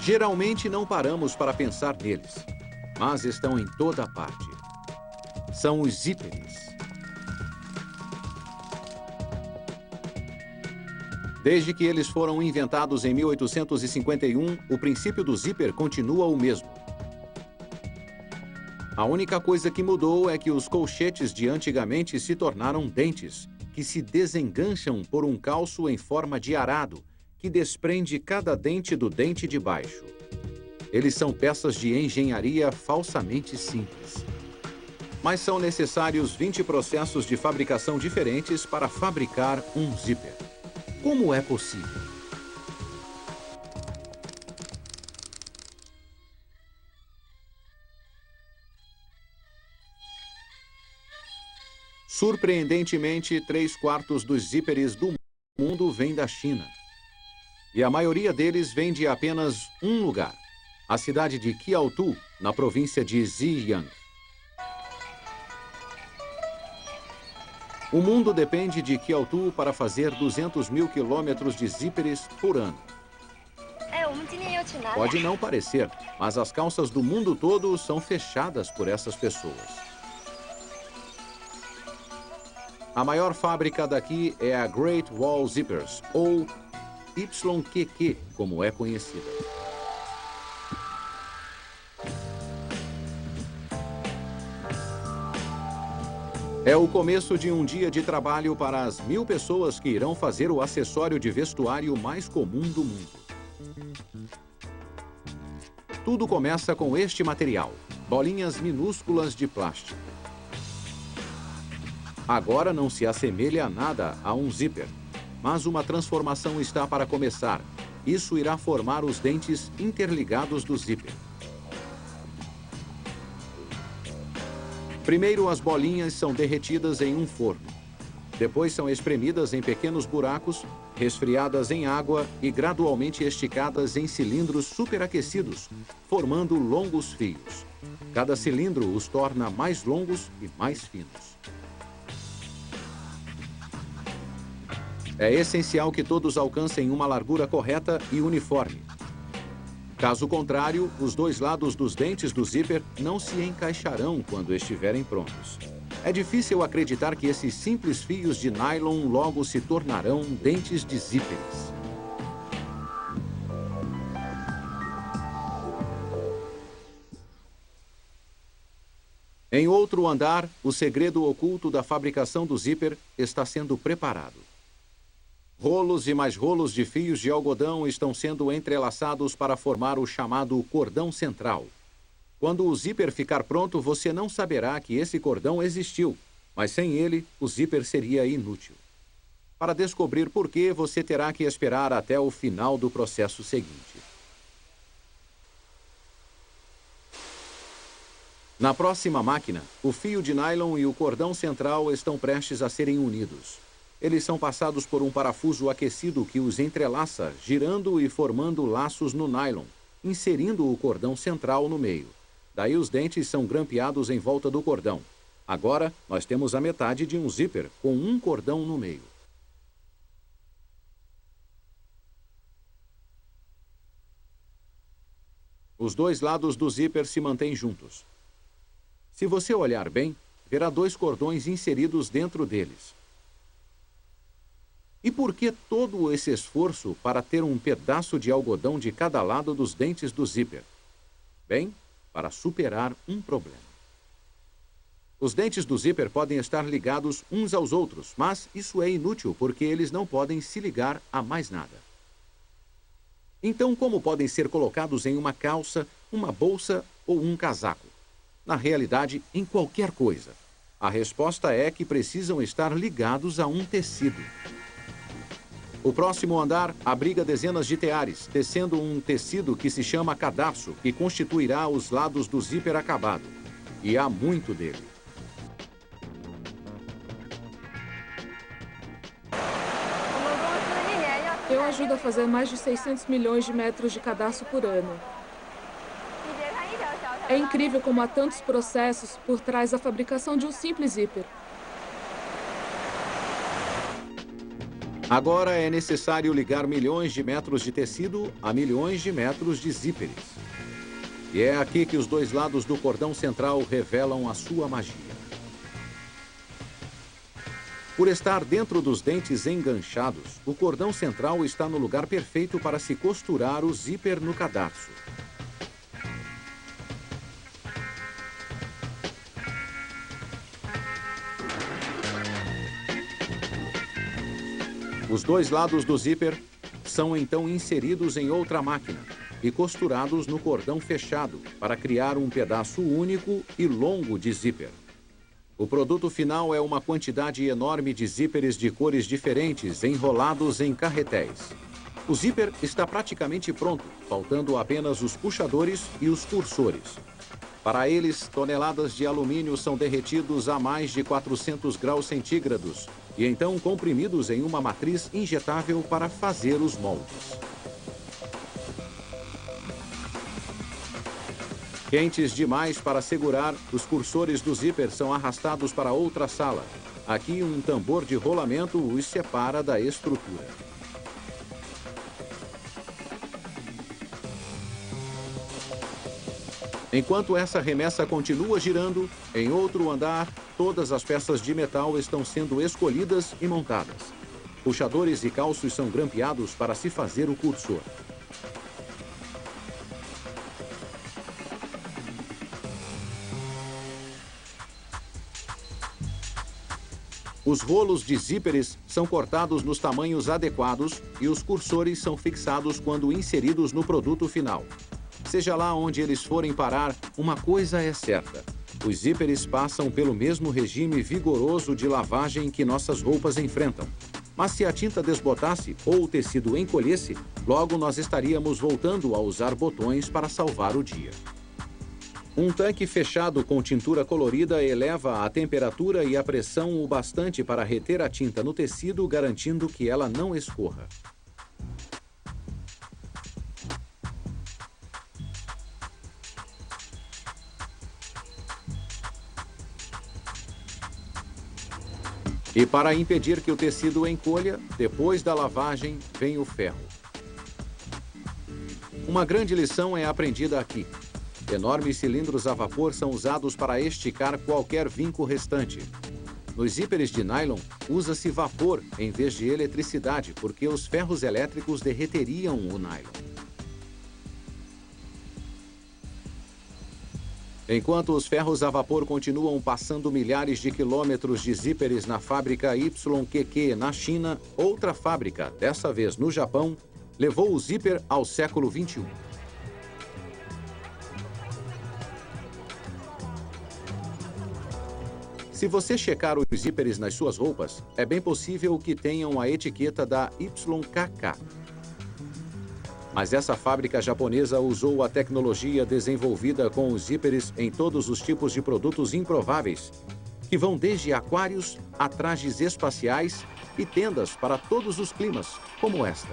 Geralmente não paramos para pensar neles, mas estão em toda parte. São os zíperes. Desde que eles foram inventados em 1851, o princípio do zíper continua o mesmo. A única coisa que mudou é que os colchetes de antigamente se tornaram dentes, que se desengancham por um calço em forma de arado, que desprende cada dente do dente de baixo. Eles são peças de engenharia falsamente simples. Mas são necessários 20 processos de fabricação diferentes para fabricar um zíper. Como é possível? Surpreendentemente, 3/4 dos zíperes do mundo vêm da China. E a maioria deles vem de apenas um lugar, a cidade de Qiaotu, na província de Zhejiang. O mundo depende de Qiaotu para fazer 200 mil quilômetros de zíperes por ano. Pode não parecer, mas as calças do mundo todo são fechadas por essas pessoas. A maior fábrica daqui é a Great Wall Zippers, ou YQQ, como é conhecida. É o começo de um dia de trabalho para as 1000 pessoas que irão fazer o acessório de vestuário mais comum do mundo. Tudo começa com este material, bolinhas minúsculas de plástico. Agora não se assemelha a nada a um zíper, mas uma transformação está para começar. Isso irá formar os dentes interligados do zíper. Primeiro, as bolinhas são derretidas em um forno. Depois são espremidas em pequenos buracos, resfriadas em água e gradualmente esticadas em cilindros superaquecidos, formando longos fios. Cada cilindro os torna mais longos e mais finos. É essencial que todos alcancem uma largura correta e uniforme. Caso contrário, os dois lados dos dentes do zíper não se encaixarão quando estiverem prontos. É difícil acreditar que esses simples fios de nylon logo se tornarão dentes de zíperes. Em outro andar, o segredo oculto da fabricação do zíper está sendo preparado. Rolos e mais rolos de fios de algodão estão sendo entrelaçados para formar o chamado cordão central. Quando o zíper ficar pronto, você não saberá que esse cordão existiu, mas sem ele, o zíper seria inútil. Para descobrir por quê, você terá que esperar até o final do processo seguinte. Na próxima máquina, o fio de nylon e o cordão central estão prestes a serem unidos. Eles são passados por um parafuso aquecido que os entrelaça, girando e formando laços no nylon, inserindo o cordão central no meio. Daí os dentes são grampeados em volta do cordão. Agora, nós temos a metade de um zíper, com um cordão no meio. Os dois lados do zíper se mantêm juntos. Se você olhar bem, verá dois cordões inseridos dentro deles. E por que todo esse esforço para ter um pedaço de algodão de cada lado dos dentes do zíper? Bem, para superar um problema. Os dentes do zíper podem estar ligados uns aos outros, mas isso é inútil porque eles não podem se ligar a mais nada. Então, como podem ser colocados em uma calça, uma bolsa ou um casaco? Na realidade, em qualquer coisa. A resposta é que precisam estar ligados a um tecido. O próximo andar abriga dezenas de teares, tecendo um tecido que se chama cadarço, que constituirá os lados do zíper acabado. E há muito dele. Eu ajudo a fazer mais de 600 milhões de metros de cadarço por ano. É incrível como há tantos processos por trás da fabricação de um simples zíper. Agora é necessário ligar milhões de metros de tecido a milhões de metros de zíperes. E é aqui que os dois lados do cordão central revelam a sua magia. Por estar dentro dos dentes enganchados, o cordão central está no lugar perfeito para se costurar o zíper no cadarço. Os dois lados do zíper são então inseridos em outra máquina e costurados no cordão fechado para criar um pedaço único e longo de zíper. O produto final é uma quantidade enorme de zíperes de cores diferentes enrolados em carretéis. O zíper está praticamente pronto, faltando apenas os puxadores e os cursores. Para eles, toneladas de alumínio são derretidos a mais de 400 graus centígrados e então comprimidos em uma matriz injetável para fazer os moldes. Quentes demais para segurar, os cursores do zíper são arrastados para outra sala. Aqui, um tambor de rolamento os separa da estrutura. Enquanto essa remessa continua girando, em outro andar, todas as peças de metal estão sendo escolhidas e montadas. Puxadores e calços são grampeados para se fazer o cursor. Os rolos de zíperes são cortados nos tamanhos adequados e os cursores são fixados quando inseridos no produto final. Seja lá onde eles forem parar, uma coisa é certa: os zíperes passam pelo mesmo regime vigoroso de lavagem que nossas roupas enfrentam. Mas se a tinta desbotasse ou o tecido encolhesse, logo nós estaríamos voltando a usar botões para salvar o dia. Um tanque fechado com tintura colorida eleva a temperatura e a pressão o bastante para reter a tinta no tecido, garantindo que ela não escorra. E para impedir que o tecido encolha, depois da lavagem, vem o ferro. Uma grande lição é aprendida aqui. Enormes cilindros a vapor são usados para esticar qualquer vinco restante. Nos zíperes de nylon, usa-se vapor em vez de eletricidade, porque os ferros elétricos derreteriam o nylon. Enquanto os ferros a vapor continuam passando milhares de quilômetros de zíperes na fábrica YQQ na China, outra fábrica, dessa vez no Japão, levou o zíper ao século XXI. Se você checar os zíperes nas suas roupas, é bem possível que tenham a etiqueta da YKK. Mas essa fábrica japonesa usou a tecnologia desenvolvida com os zíperes em todos os tipos de produtos improváveis, que vão desde aquários a trajes espaciais e tendas para todos os climas, como esta.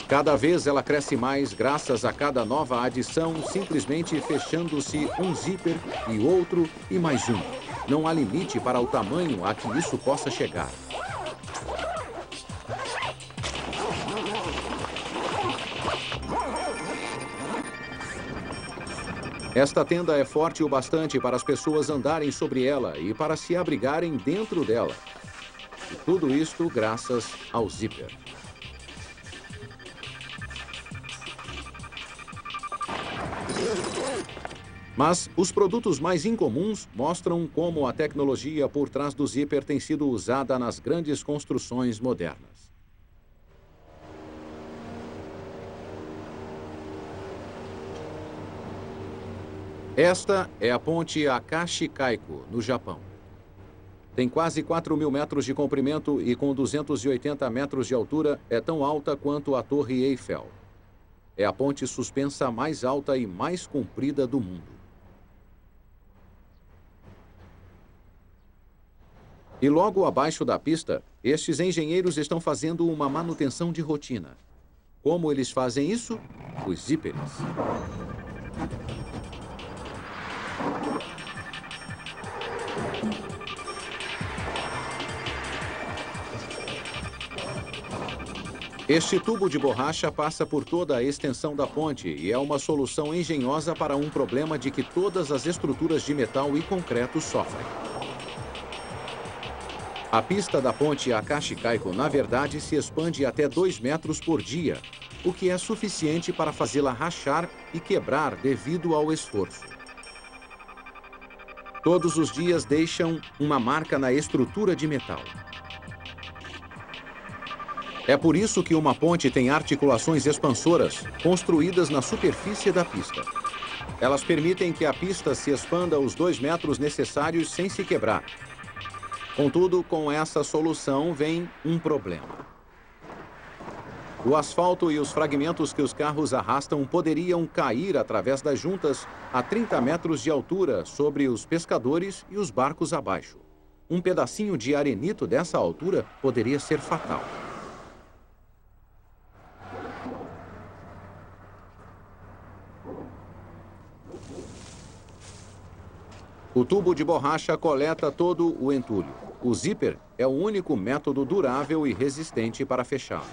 Cada vez ela cresce mais graças a cada nova adição, simplesmente fechando-se um zíper e outro e mais um. Não há limite para o tamanho a que isso possa chegar. Esta tenda é forte o bastante para as pessoas andarem sobre ela e para se abrigarem dentro dela. E tudo isto graças ao zíper. Mas os produtos mais incomuns mostram como a tecnologia por trás do zíper tem sido usada nas grandes construções modernas. Esta é a ponte Akashi Kaiko, no Japão. Tem quase 4.000 metros de comprimento e com 280 metros de altura é tão alta quanto a Torre Eiffel. É a ponte suspensa mais alta e mais comprida do mundo. E logo abaixo da pista, estes engenheiros estão fazendo uma manutenção de rotina. Como eles fazem isso? Os zíperes. Este tubo de borracha passa por toda a extensão da ponte e é uma solução engenhosa para um problema de que todas as estruturas de metal e concreto sofrem. A pista da ponte Akashi Kaiko, na verdade, se expande até 2 metros por dia, o que é suficiente para fazê-la rachar e quebrar devido ao esforço. Todos os dias deixam uma marca na estrutura de metal. É por isso que uma ponte tem articulações expansoras construídas na superfície da pista. Elas permitem que a pista se expanda os 2 metros necessários sem se quebrar. Contudo, com essa solução vem um problema. O asfalto e os fragmentos que os carros arrastam poderiam cair através das juntas a 30 metros de altura sobre os pescadores e os barcos abaixo. Um pedacinho de arenito dessa altura poderia ser fatal. O tubo de borracha coleta todo o entulho. O zíper é o único método durável e resistente para fechá-lo.